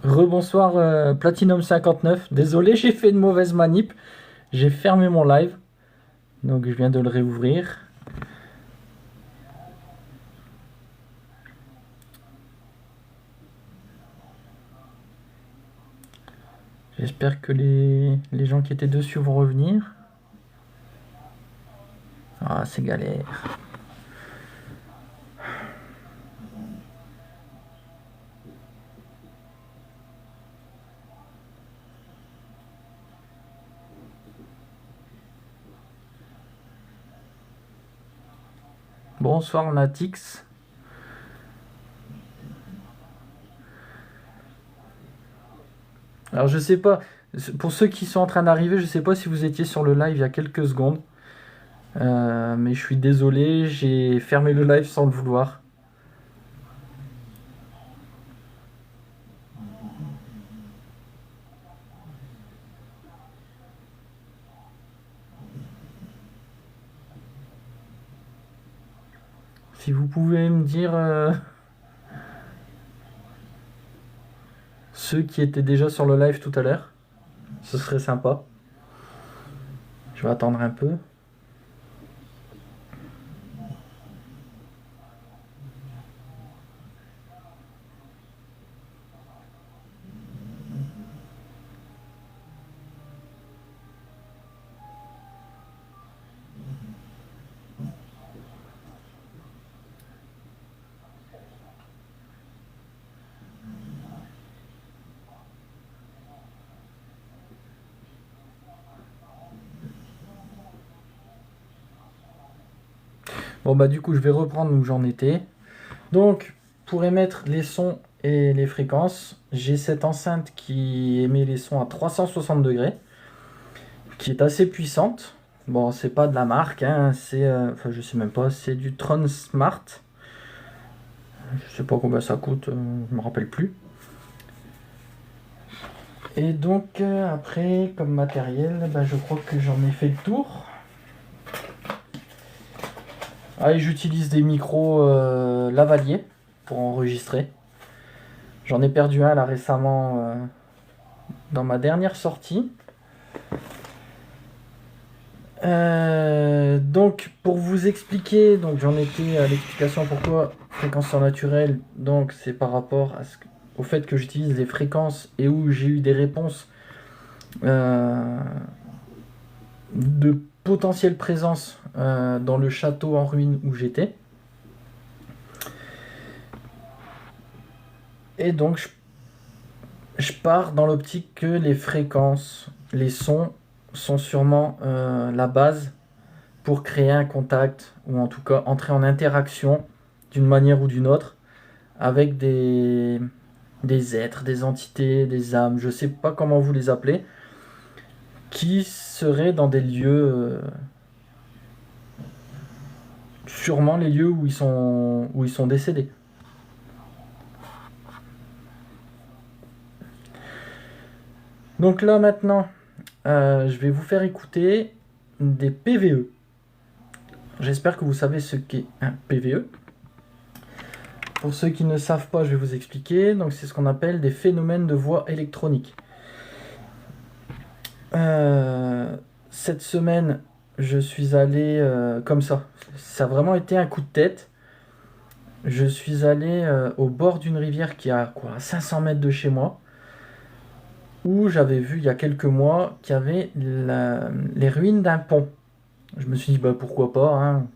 Rebonsoir Platinum 59. Désolé, j'ai fait une mauvaise manip. J'ai fermé mon live. Donc je viens de le réouvrir. J'espère que les gens qui étaient dessus vont revenir. Ah, c'est galère. Bonsoir Natix. Alors je sais pas, pour ceux qui sont en train d'arriver, je sais pas si vous étiez sur le live il y a quelques secondes. Mais je suis désolé, j'ai fermé le live sans le vouloir. Si vous pouvez me dire ceux qui étaient déjà sur le live tout à l'heure, ce serait sympa. Je vais attendre un peu. Bon bah du coup je vais reprendre où j'en étais. Donc pour émettre les sons et les fréquences, j'ai cette enceinte qui émet les sons à 360 degrés, qui est assez puissante. Bon, c'est pas de la marque, hein, c'est, enfin je sais même pas, c'est du Tron Smart. Je sais pas combien ça coûte, je me rappelle plus. Et donc après, comme matériel, bah, je crois que j'en ai fait le tour. Ah, et j'utilise des micros lavaliers pour enregistrer. J'en ai perdu un là récemment dans ma dernière sortie. Donc pour vous expliquer, donc j'en étais à l'explication pourquoi fréquence surnaturelle. Donc c'est par rapport au fait que j'utilise des fréquences et où j'ai eu des réponses de potentielle présence dans le château en ruine où j'étais. Et donc je pars dans l'optique que les fréquences, les sons sont sûrement la base pour créer un contact ou en tout cas entrer en interaction d'une manière ou d'une autre avec des êtres, des entités, des âmes, je sais pas comment vous les appelez, qui seraient dans des lieux, sûrement les lieux où ils sont décédés. Donc là maintenant, je vais vous faire écouter des PVE. J'espère que vous savez ce qu'est un PVE. Pour ceux qui ne savent pas, je vais vous expliquer. Donc c'est ce qu'on appelle des phénomènes de voix électronique. Cette semaine, je suis allé comme ça. Ça a vraiment été un coup de tête. Je suis allé au bord d'une rivière qui a quoi, 500 mètres de chez moi, où j'avais vu il y a quelques mois qu'il y avait les ruines d'un pont. Je me suis dit, bah, pourquoi pas, hein,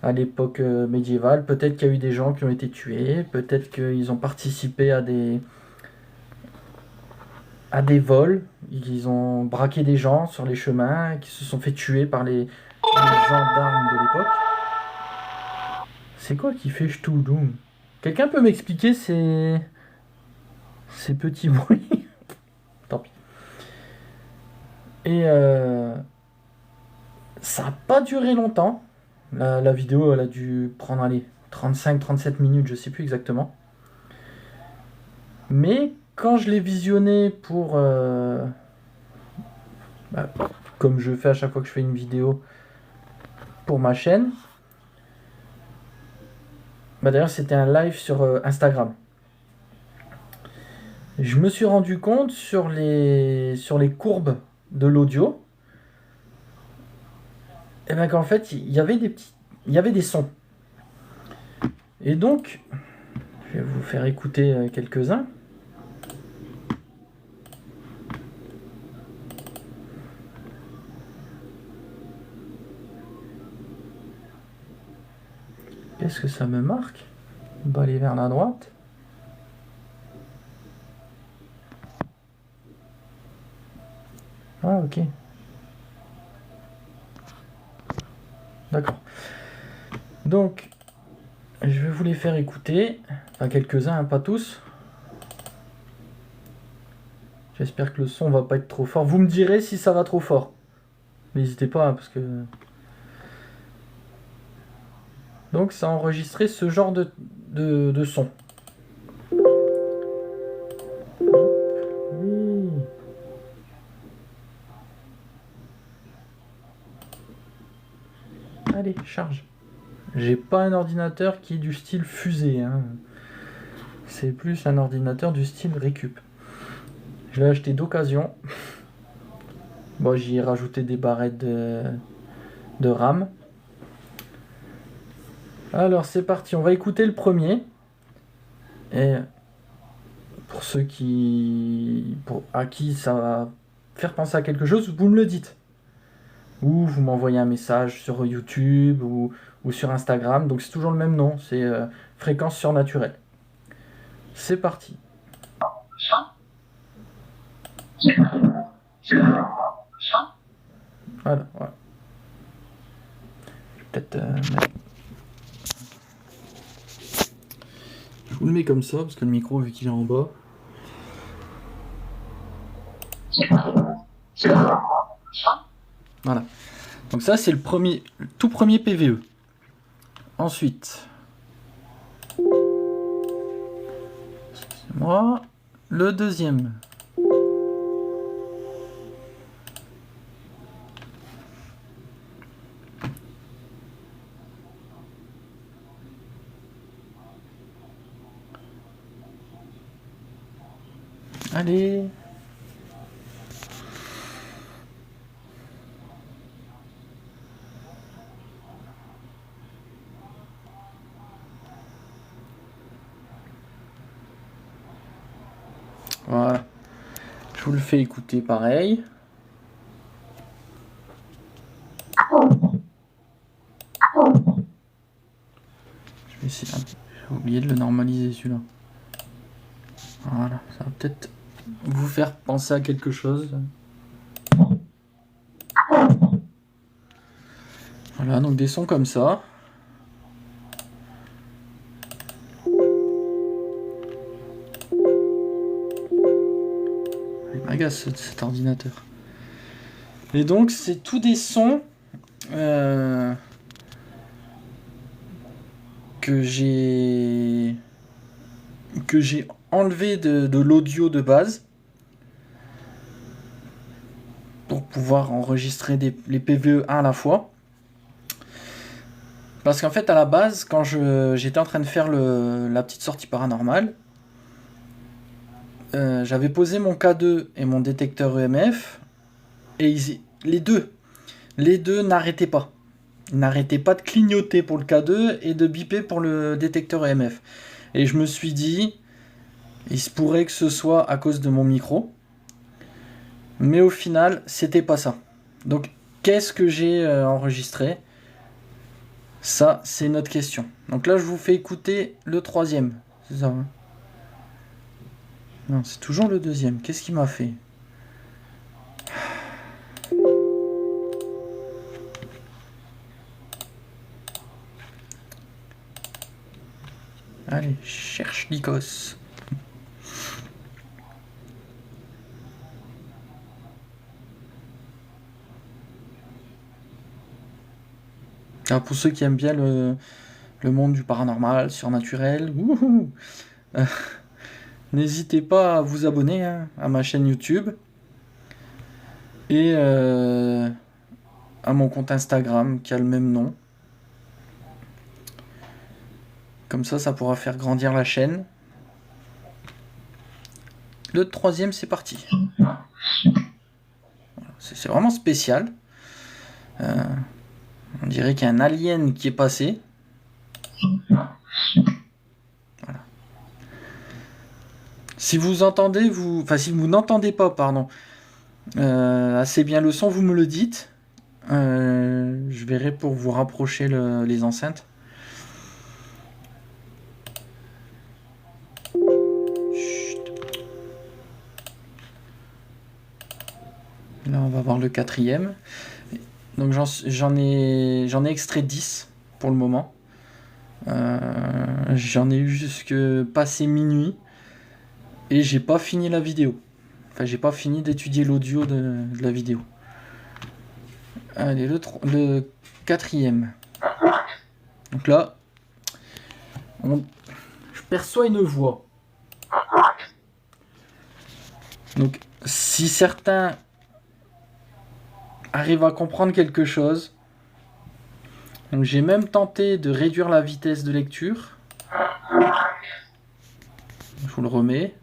à l'époque médiévale, peut-être qu'il y a eu des gens qui ont été tués, peut-être qu'ils ont participé à des vols, ils ont braqué des gens sur les chemins, qui se sont fait tuer par les gendarmes de l'époque. C'est quoi qui fait Doom? Quelqu'un peut m'expliquer ces petits bruits? Tant pis. Et ça n'a pas duré longtemps. La vidéo, elle a dû prendre, allez, 35-37 minutes, je sais plus exactement. Mais quand je l'ai visionné pour... bah, comme je fais à chaque fois que je fais une vidéo pour ma chaîne, bah d'ailleurs c'était un live sur Instagram. je me suis rendu compte sur les courbes de l'audio, et ben qu'en fait, il y avait des sons. Et donc, je vais vous faire écouter quelques-uns. Qu'est-ce que ça me marque? On va aller vers la droite. Ah, ok. D'accord. Donc, je vais vous les faire écouter. Enfin, quelques-uns, hein, pas tous. J'espère que le son va pas être trop fort. Vous me direz si ça va trop fort. N'hésitez pas, hein, parce que... Donc, ça a enregistré ce genre de son. Oui. Allez, charge. J'ai pas un ordinateur qui est du style fusée, hein. C'est plus un ordinateur du style récup. Je l'ai acheté d'occasion. Bon, j'y ai rajouté des barrettes de RAM. Alors, c'est parti. On va écouter le premier. Et pour ceux à qui ça va faire penser à quelque chose, vous me le dites. Ou vous m'envoyez un message sur YouTube ou sur Instagram. Donc, c'est toujours le même nom. C'est Fréquence Surnaturelle. C'est parti. Voilà, voilà. Je vais peut-être Je vous le mets comme ça, parce que le micro, vu qu'il est en bas. Voilà. Donc ça, c'est le tout premier PVE. Ensuite, excusez-moi, le deuxième. Allez. Voilà. Je vous le fais écouter pareil. Je vais essayer. J'ai oublié de le normaliser celui-là. Voilà, ça va peut-être vous faire penser à quelque chose. Voilà, donc des sons comme ça. Il m'agace cet ordinateur. Et donc c'est tous des sons que j'ai enlevé de l'audio de base pour pouvoir enregistrer les PVE à la fois. Parce qu'en fait, à la base, quand j'étais en train de faire la petite sortie paranormale, j'avais posé mon K2 et mon détecteur EMF, et les deux n'arrêtaient pas. Ils n'arrêtaient pas de clignoter pour le K2 et de biper pour le détecteur EMF. Et je me suis dit, il se pourrait que ce soit à cause de mon micro. Mais au final, c'était pas ça. Donc, qu'est-ce que j'ai enregistré ? Ça, c'est une autre question. Donc là, je vous fais écouter le troisième. C'est ça, hein ? Non, c'est toujours le deuxième. Qu'est-ce qu'il m'a fait ? Allez, cherche l'icos. Alors pour ceux qui aiment bien le monde du paranormal, surnaturel, n'hésitez pas à vous abonner à ma chaîne YouTube et à mon compte Instagram qui a le même nom. Comme ça pourra faire grandir la chaîne. Le troisième, c'est parti. C'est vraiment spécial. On dirait qu'il y a un alien qui est passé. Voilà. Si vous entendez, si vous n'entendez pas, pardon, assez bien le son, vous me le dites. Je verrai pour vous rapprocher les enceintes. Là, on va voir le quatrième. Donc j'en ai extrait 10 pour le moment. J'en ai eu jusque passé minuit et j'ai pas fini la vidéo. Enfin, j'ai pas fini d'étudier l'audio de la vidéo. Allez, le quatrième. Donc là, je perçois une voix. Donc, si certains arrivent à comprendre quelque chose, donc j'ai même tenté de réduire la vitesse de lecture. Je vous le remets.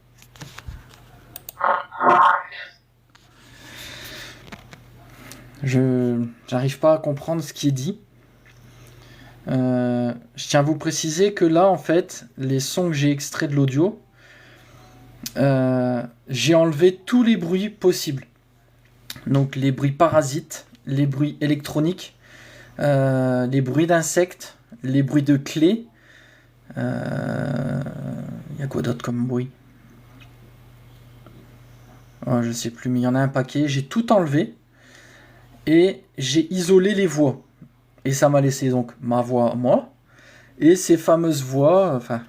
J'arrive pas à comprendre ce qui est dit. Je tiens à vous préciser que là, en fait, les sons que j'ai extraits de l'audio, j'ai enlevé tous les bruits possibles. Donc les bruits parasites, les bruits électroniques, les bruits d'insectes, les bruits de clés. Il y a quoi d'autre comme bruit? Oh, je sais plus, mais il y en a un paquet. J'ai tout enlevé et j'ai isolé les voix. Et ça m'a laissé donc ma voix, moi, et ces fameuses voix, enfin,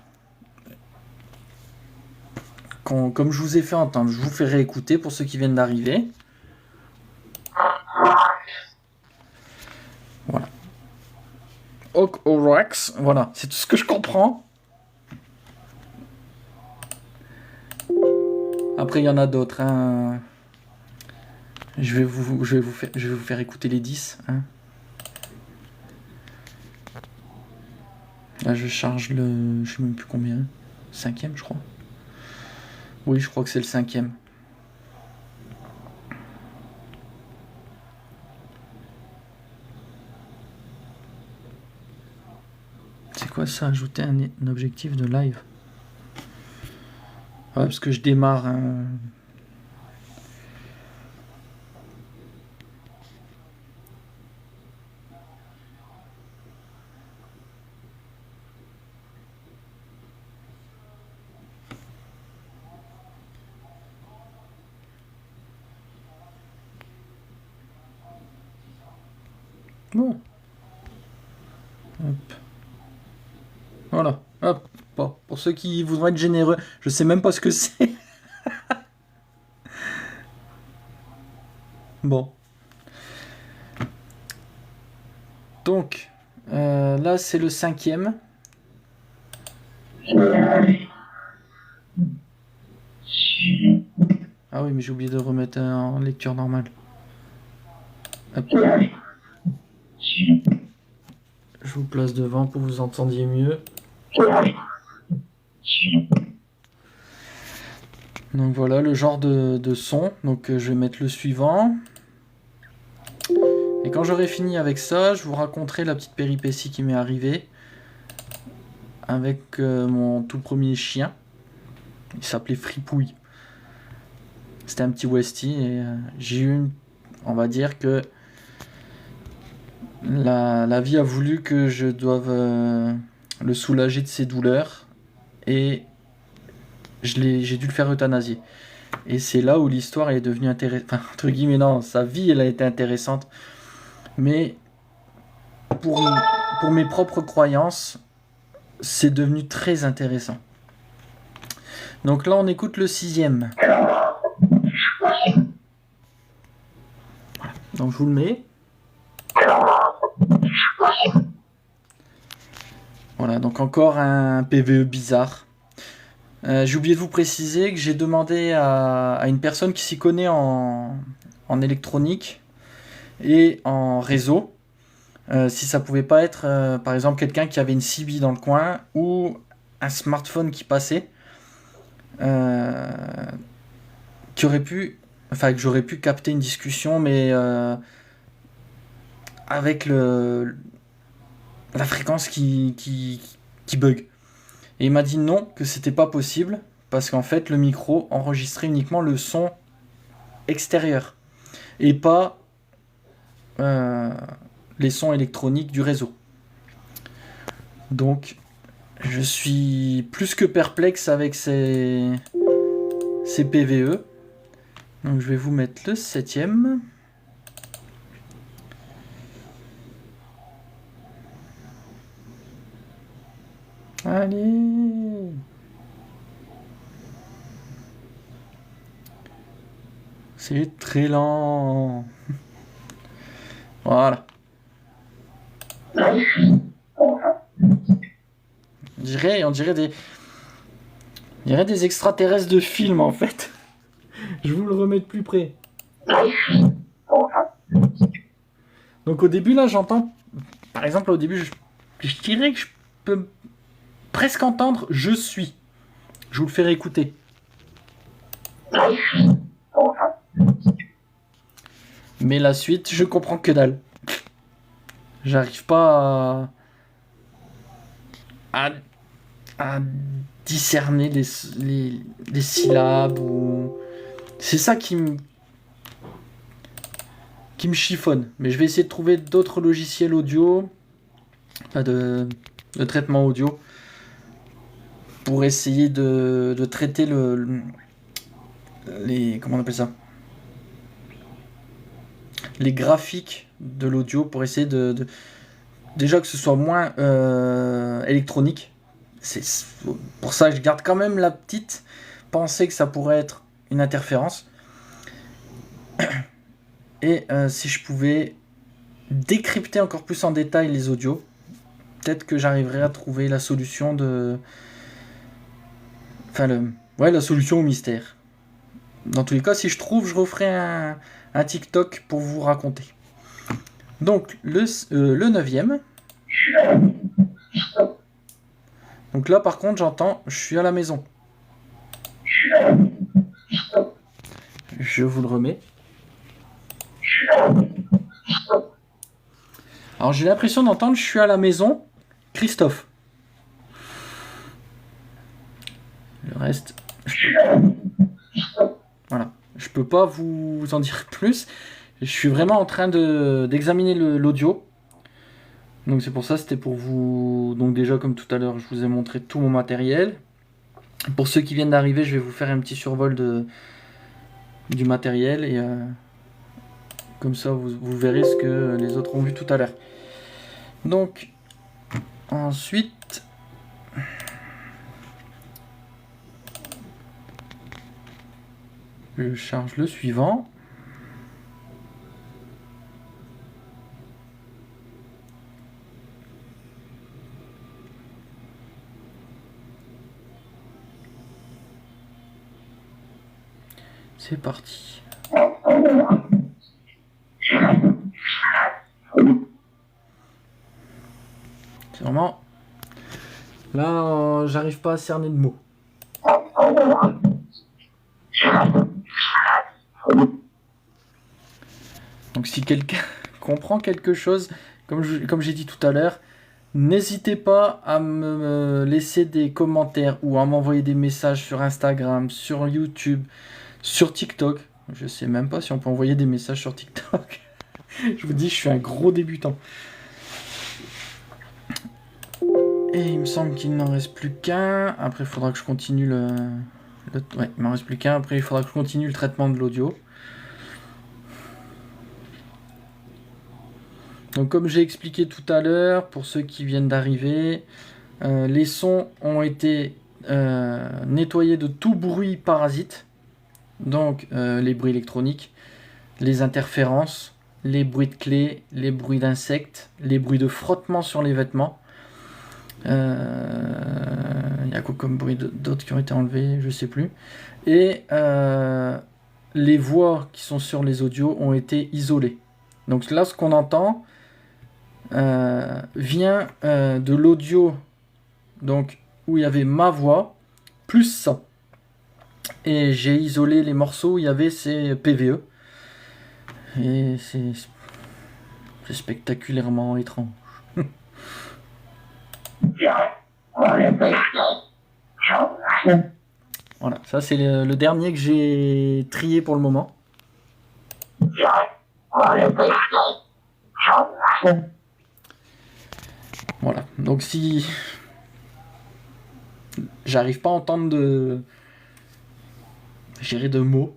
comme je vous ai fait entendre, je vous fais réécouter pour ceux qui viennent d'arriver. Voilà. Orax, voilà, c'est tout ce que je comprends. Après, il y en a d'autres. Hein. Je vais vous faire écouter les 10. Hein. Là, je charge le... Je sais même plus combien. 5e, je crois. Oui, je crois que c'est le 5e. C'est quoi ça? Ajouter un objectif de live. Ouais, parce que je démarre... Hein. Bon. Hop. Voilà. Hop. Bon. Pour ceux qui voudraient être généreux, je sais même pas ce que c'est. Bon. Donc, là, c'est le 5e. Ah oui, mais j'ai oublié de remettre en lecture normale. Hop. Je vous place devant pour que vous entendiez mieux. Donc voilà le genre de son. Donc je vais mettre le suivant. Et quand j'aurai fini avec ça, je vous raconterai la petite péripétie qui m'est arrivée avec mon tout premier chien. Il s'appelait Fripouille. C'était un petit Westie et j'ai eu, on va dire que la vie a voulu que je doive le soulager de ses douleurs et j'ai dû le faire euthanasier. Et c'est là où l'histoire est devenue intéressante. Enfin, entre guillemets, non, sa vie, elle a été intéressante. Mais pour mes propres croyances, c'est devenu très intéressant. Donc là, on écoute le 6e. Donc je vous le mets. Voilà, donc encore un PVE bizarre. J'ai oublié de vous préciser que j'ai demandé à une personne qui s'y connaît en électronique et en réseau si ça pouvait pas être par exemple quelqu'un qui avait une CB dans le coin ou un smartphone qui passait. que j'aurais pu capter une discussion, mais avec la fréquence qui bug. Et il m'a dit non, que c'était pas possible, parce qu'en fait, le micro enregistrait uniquement le son extérieur, et pas euh, les sons électroniques du réseau. Donc, je suis plus que perplexe avec ces PVE. Donc, je vais vous mettre le 7e. Allez. C'est très lent. Voilà. On dirait des extraterrestres de film en fait. Je vous le remets de plus près. Donc au début là j'entends, par exemple au début je dirais que je peux presque entendre je suis. Je vous le ferai écouter. Mais la suite je comprends que dalle. J'arrive pas à discerner les syllabes ou... C'est ça qui me chiffonne. Mais je vais essayer de trouver d'autres logiciels audio, de traitement audio, pour essayer de traiter comment on appelle ça, les graphiques de l'audio, pour essayer déjà que ce soit moins électronique. C'est pour ça que je garde quand même la petite pensée que ça pourrait être une interférence. Et si je pouvais décrypter encore plus en détail les audios, peut-être que j'arriverais à trouver la solution la solution au mystère. Dans tous les cas, si je trouve, je referai un TikTok pour vous raconter. Donc, le 9e. Donc là, par contre, j'entends, je suis à la maison. Je vous le remets. Alors, j'ai l'impression d'entendre, je suis à la maison, Christophe. Le reste, voilà. Je peux pas vous en dire plus. Je suis vraiment en train d'examiner l'audio. Donc c'est pour ça, c'était pour vous... Donc déjà, comme tout à l'heure, je vous ai montré tout mon matériel. Pour ceux qui viennent d'arriver, je vais vous faire un petit survol du matériel. Et comme ça, vous verrez ce que les autres ont vu tout à l'heure. Donc, ensuite... Je charge le suivant. C'est parti. C'est vraiment... Là, j'arrive pas à cerner de mots. Donc si quelqu'un comprend quelque chose, comme j'ai dit tout à l'heure, n'hésitez pas à me laisser des commentaires ou à m'envoyer des messages sur Instagram, sur YouTube, sur TikTok. Je sais même pas si on peut envoyer des messages sur TikTok. Je vous dis, je suis un gros débutant. Et il me semble qu'il n'en reste plus qu'un. Après, il faudra que je continue ouais, il m'en reste plus qu'un. Après, il faudra que je continue le traitement de l'audio. Donc, comme j'ai expliqué tout à l'heure, pour ceux qui viennent d'arriver, les sons ont été nettoyés de tout bruit parasite. Donc, les bruits électroniques, les interférences, les bruits de clés, les bruits d'insectes, les bruits de frottement sur les vêtements. Il y a quoi comme bruit d'autres qui ont été enlevés, je sais plus. Et les voix qui sont sur les audios ont été isolées. Donc là, ce qu'on entend vient de l'audio, donc où il y avait ma voix plus ça. Et j'ai isolé les morceaux où il y avait ces PVE. Et c'est spectaculairement étrange. Voilà, ça c'est le dernier que j'ai trié pour le moment. Voilà, donc si j'arrive pas à entendre de mots,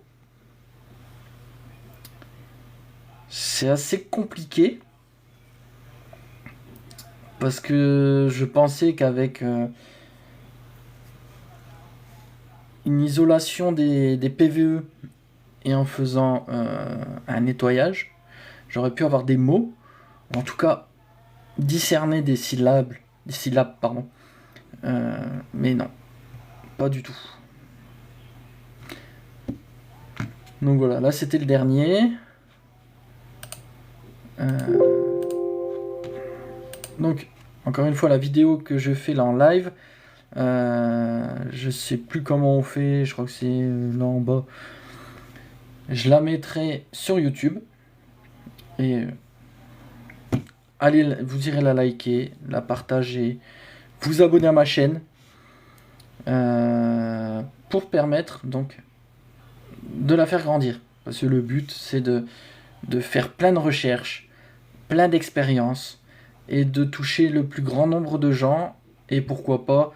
c'est assez compliqué parce que je pensais qu'avec une isolation des PVE et en faisant un nettoyage, j'aurais pu avoir des mots, ou en tout cas discerner des syllabes, pardon. Mais non, pas du tout. Donc voilà, là c'était le dernier. Donc, encore une fois, la vidéo que je fais là en live, je sais plus comment on fait, je crois que c'est là en bas. Je la mettrai sur YouTube. Et allez, vous irez la liker, la partager, vous abonner à ma chaîne. Pour permettre donc de la faire grandir. Parce que le but c'est de faire plein de recherches, plein d'expériences et de toucher le plus grand nombre de gens et pourquoi pas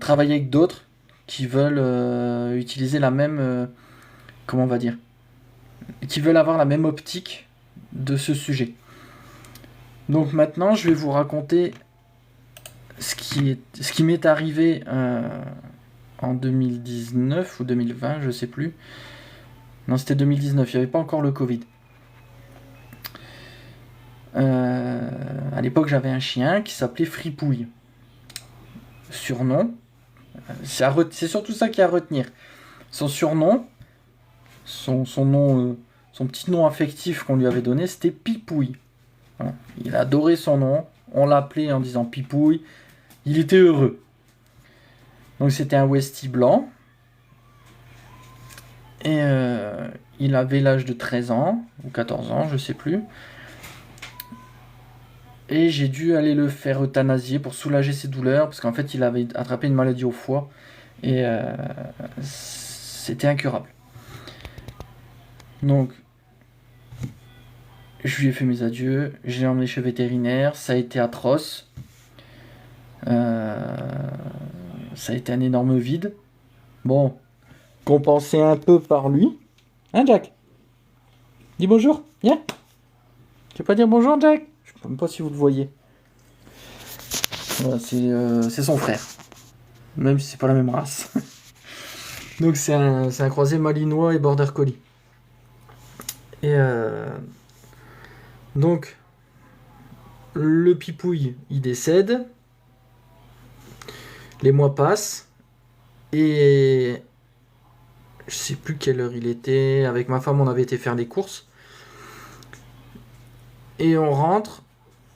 travailler avec d'autres qui veulent utiliser la même comment on va dire, qui veulent avoir la même optique de ce sujet. Donc maintenant je vais vous raconter ce qui m'est arrivé en 2019 ou 2020, je sais plus. Non, c'était 2019, il n'y avait pas encore le Covid. À l'époque, j'avais un chien qui s'appelait Fripouille. Surnom, c'est surtout ça qu'il y a à retenir. Son surnom, son nom, son petit nom affectif qu'on lui avait donné, c'était Pipouille. Voilà. Il adorait son nom, on l'appelait en disant Pipouille, il était heureux. Donc c'était un Westie blanc. Et il avait l'âge de 13 ans, ou 14 ans, je sais plus. Et j'ai dû aller le faire euthanasier pour soulager ses douleurs, parce qu'en fait il avait attrapé une maladie au foie, et c'était incurable. Donc, je lui ai fait mes adieux, je l'ai emmené chez le vétérinaire, ça a été atroce. Ça a été un énorme vide. Bon, compensé un peu par lui. Hein, Jack? Dis bonjour, viens. Tu veux pas dire bonjour, Jack? Je sais même pas si vous le voyez. Voilà, c'est son frère. Même si c'est pas la même race. Donc c'est un croisé malinois et border collie. Et donc le Pipouille, il décède. Les mois passent. Et je sais plus quelle heure il était. Avec ma femme, on avait été faire des courses. Et on rentre.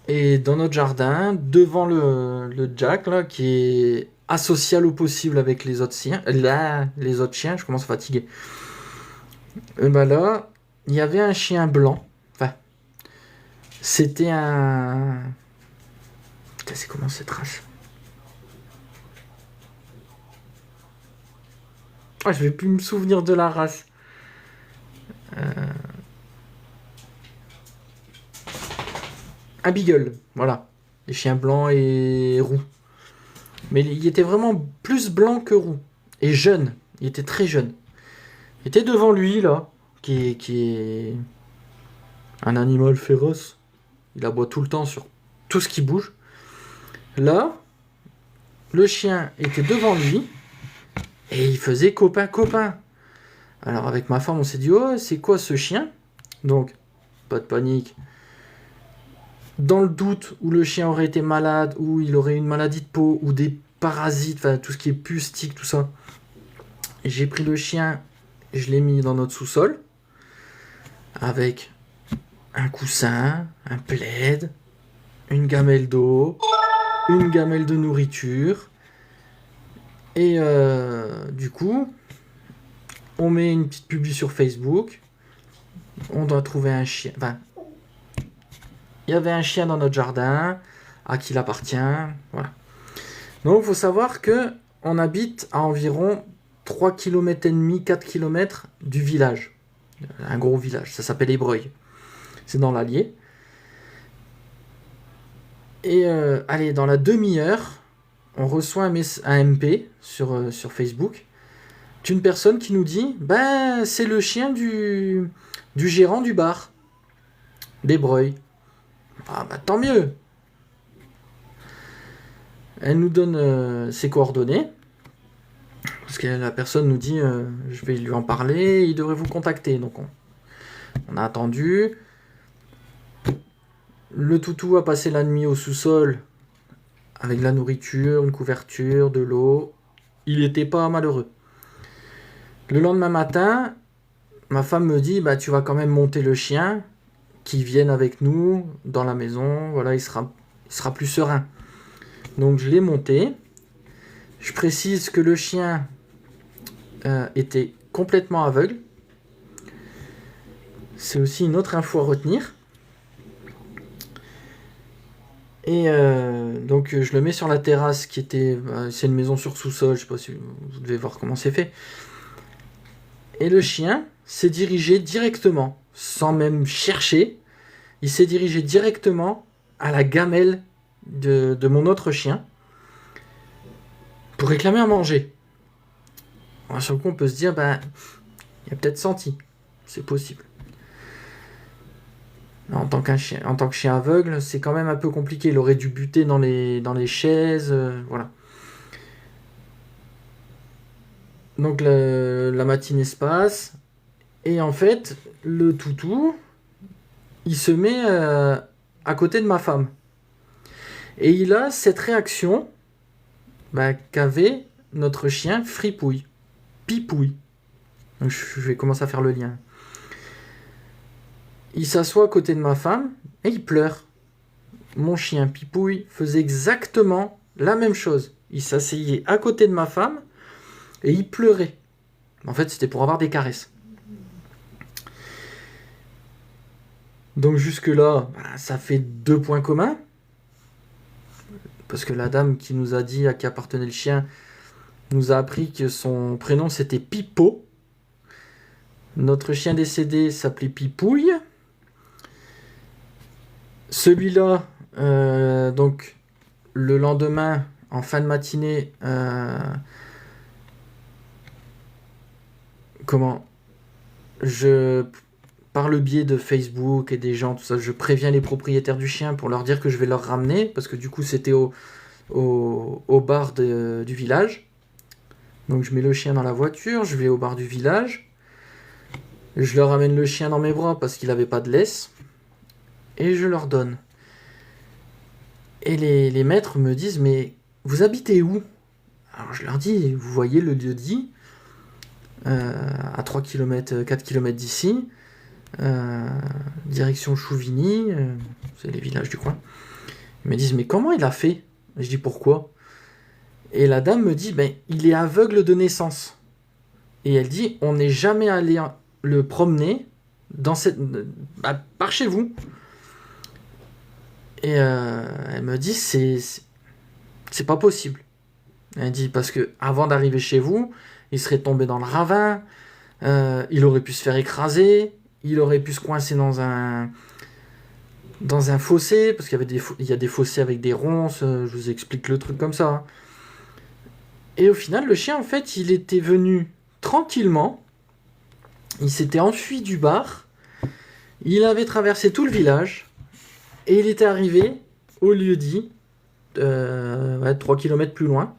Et dans notre jardin, devant le Jack, là, qui est asocial au possible avec les autres chiens. Là, les autres chiens, je commence à fatiguer. Et ben là, il y avait un chien blanc. Enfin, c'était un... Putain, c'est comment cette race? Ah, je vais plus me souvenir de la race. Un beagle, voilà. Les chiens blancs et roux. Mais il était vraiment plus blanc que roux. Et jeune. Il était très jeune. Il était devant lui, là. Qui est un animal féroce. Il aboie tout le temps sur tout ce qui bouge. Là, le chien était devant lui. Et il faisait copain-copain. Alors avec ma femme, on s'est dit, oh, c'est quoi ce chien? Donc, pas de panique. Dans le doute où le chien aurait été malade, ou il aurait une maladie de peau, ou des parasites, enfin tout ce qui est puce, tique, tout ça. J'ai pris le chien, je l'ai mis dans notre sous-sol, avec un coussin, un plaid, une gamelle d'eau, une gamelle de nourriture. Et du coup, on met une petite publi sur Facebook. On doit trouver un chien. Enfin, il y avait un chien dans notre jardin, à qui il appartient. Voilà. Donc, il faut savoir que on habite à environ 3,5 km, 4 km du village. Un gros village, ça s'appelle Ébreuil. C'est dans l'Allier. Et allez, dans la demi-heure, on reçoit un MP sur Facebook d'une personne qui nous dit ben, c'est le chien du gérant du bar d'Ébreuil. Ah bah tant mieux. Elle nous donne ses coordonnées. Parce que la personne nous dit je vais lui en parler, il devrait vous contacter. Donc on a attendu. Le toutou a passé la nuit au sous-sol avec de la nourriture, une couverture, de l'eau. Il n'était pas malheureux. Le lendemain matin, ma femme me dit bah, tu vas quand même monter le chien, qu'il vienne avec nous dans la maison. Voilà, il sera plus serein. Donc je l'ai monté. Je précise que le chien était complètement aveugle. C'est aussi une autre info à retenir. Et donc je le mets sur la terrasse qui était... c'est une maison sur sous-sol, je sais pas si vous devez voir comment c'est fait. Et le chien s'est dirigé directement, sans même chercher, il s'est dirigé directement à la gamelle de mon autre chien pour réclamer à manger. Alors, sur le coup, on peut se dire, ben, il a peut-être senti, c'est possible. En tant que chien aveugle, c'est quand même un peu compliqué. Il aurait dû buter dans les chaises, voilà. Donc la matinée se passe, et en fait, le toutou, il se met à côté de ma femme. Et il a cette réaction qu'avait notre chien Fripouille, Pipouille. Donc, je vais commencer à faire le lien. Il s'assoit à côté de ma femme et il pleure. Mon chien Pipouille faisait exactement la même chose. Il s'asseyait à côté de ma femme et il pleurait. En fait, c'était pour avoir des caresses. Donc jusque-là, ça fait 2 points communs. Parce que la dame qui nous a dit à qui appartenait le chien nous a appris que son prénom c'était Pipo. Notre chien décédé s'appelait Pipouille. Celui-là, donc le lendemain, en fin de matinée, par le biais de Facebook et des gens, tout ça, je préviens les propriétaires du chien pour leur dire que je vais leur ramener, parce que du coup c'était au bar du village. Donc je mets le chien dans la voiture, je vais au bar du village, je leur amène le chien dans mes bras parce qu'il n'avait pas de laisse, et je leur donne. Et les maîtres me disent, mais vous habitez où? Alors je leur dis, vous voyez le lieu-dit, à 3 km, 4 km d'ici, direction Chouvigny, c'est les villages du coin. Ils me disent, mais comment il a fait? Je dis, pourquoi? Et la dame me dit, il est aveugle de naissance. Et elle dit, on n'est jamais allé le promener par chez vous. Et elle me dit, c'est pas possible. Elle dit, parce que avant d'arriver chez vous, il serait tombé dans le ravin, il aurait pu se faire écraser, il aurait pu se coincer dans un fossé, parce qu'il y a des fossés avec des ronces, je vous explique le truc comme ça. Et au final, le chien, en fait, il était venu tranquillement, il s'était enfui du bar, il avait traversé tout le village, et il était arrivé au lieu-dit, 3 km plus loin,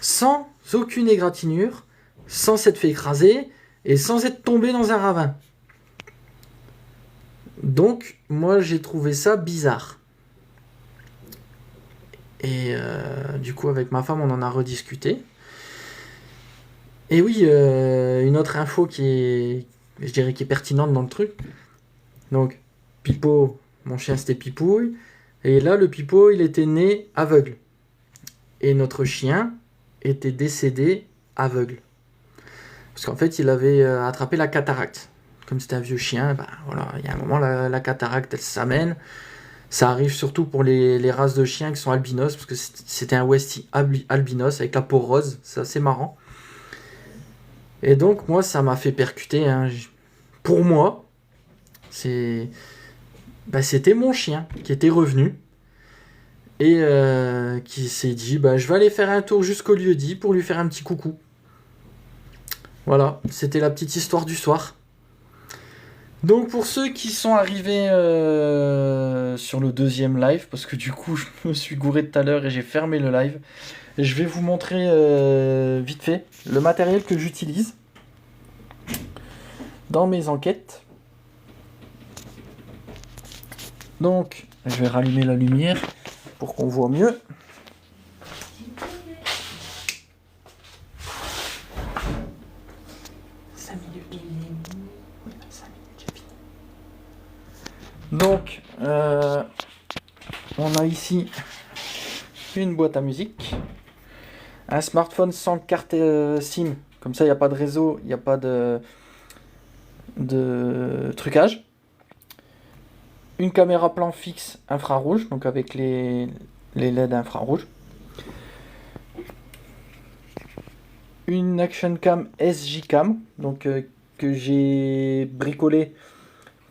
sans aucune égratignure, sans s'être fait écraser, et sans être tombé dans un ravin. Donc, moi, j'ai trouvé ça bizarre. Et du coup, avec ma femme, on en a rediscuté. Et oui, une autre info qui est pertinente dans le truc. Donc, Pipo, mon chien, c'était Pipouille. Et là, le Pipo, il était né aveugle. Et notre chien était décédé aveugle. Parce qu'en fait, il avait attrapé la cataracte. Comme c'était un vieux chien, ben voilà, il y a un moment, la cataracte, elle s'amène. Ça arrive surtout pour les races de chiens qui sont albinos, parce que c'était un Westie albinos avec la peau rose, c'est assez marrant. Et donc, moi, ça m'a fait percuter. Hein. Pour moi, c'était mon chien qui était revenu et qui s'est dit je vais aller faire un tour jusqu'au lieu-dit pour lui faire un petit coucou. Voilà, c'était la petite histoire du soir. Donc pour ceux qui sont arrivés sur le deuxième live, parce que du coup je me suis gouré tout à l'heure et j'ai fermé le live, je vais vous montrer vite fait le matériel que j'utilise dans mes enquêtes. Donc je vais rallumer la lumière pour qu'on voit mieux. Donc, on a ici une boîte à musique, un smartphone sans carte SIM, comme ça il n'y a pas de réseau, il n'y a pas de trucage, une caméra plan fixe infrarouge, donc avec les LED infrarouges, une action cam SJ cam, donc que j'ai bricolé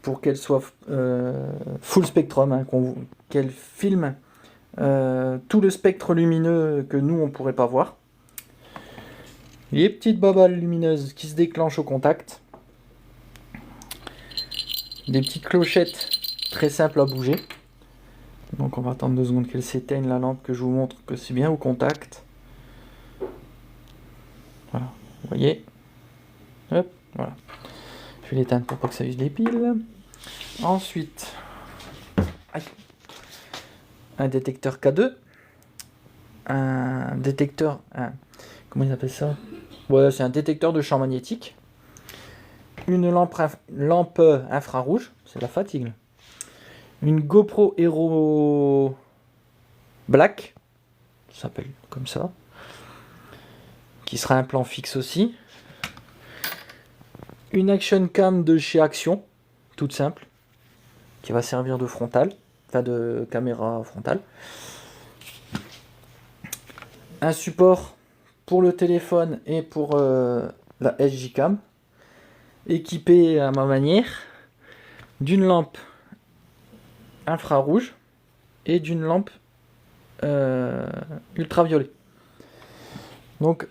pour qu'elle soit full spectrum, hein, qu'elle filme tout le spectre lumineux que nous on pourrait pas voir. Les petites babales lumineuses qui se déclenchent au contact. Des petites clochettes très simples à bouger. Donc on va attendre 2 secondes qu'elle s'éteigne la lampe, que je vous montre que c'est bien au contact. Voilà, vous voyez. Hop, voilà. Je vais l'éteindre pour pas que ça use les piles. Ensuite, un détecteur K2, un détecteur, comment ils appellent ça? Ouais, c'est un détecteur de champ magnétique, une lampe infrarouge, c'est la fatigue, une GoPro Hero Black, ça s'appelle comme ça, qui sera un plan fixe aussi, une action cam de chez Action, toute simple, qui va servir de frontal, enfin de caméra frontale. Un support pour le téléphone et pour la SJ cam, équipé à ma manière d'une lampe infrarouge et d'une lampe ultraviolet. Donc,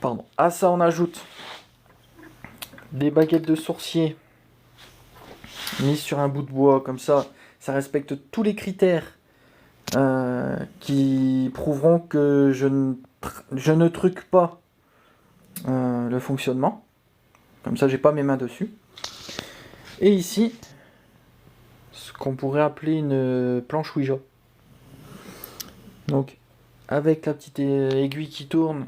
pardon, à ça on ajoute des baguettes de sourcier mises sur un bout de bois, comme ça respecte tous les critères qui prouveront que je ne truque pas le fonctionnement. Comme ça, j'ai pas mes mains dessus. Et ici, ce qu'on pourrait appeler une planche Ouija. Donc, avec la petite aiguille qui tourne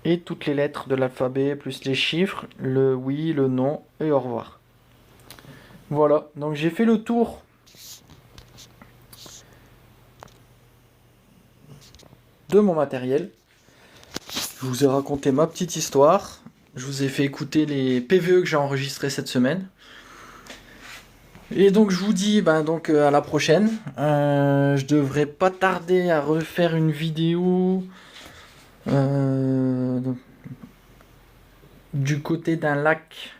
et toutes les lettres de l'alphabet, plus les chiffres, le oui, le non et au revoir. Voilà, donc j'ai fait le tour de mon matériel. Je vous ai raconté ma petite histoire. Je vous ai fait écouter les PVE que j'ai enregistrés cette semaine. Et donc je vous dis à la prochaine. Je devrais pas tarder à refaire une vidéo du côté d'un lac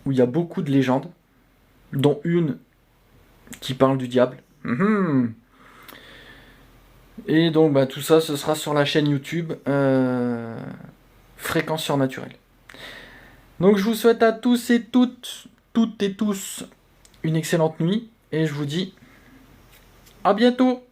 où il y a beaucoup de légendes, dont une qui parle du diable. Et donc tout ça, ce sera sur la chaîne YouTube Fréquence Surnaturelle. Donc je vous souhaite à tous et toutes et tous, une excellente nuit. Et je vous dis à bientôt.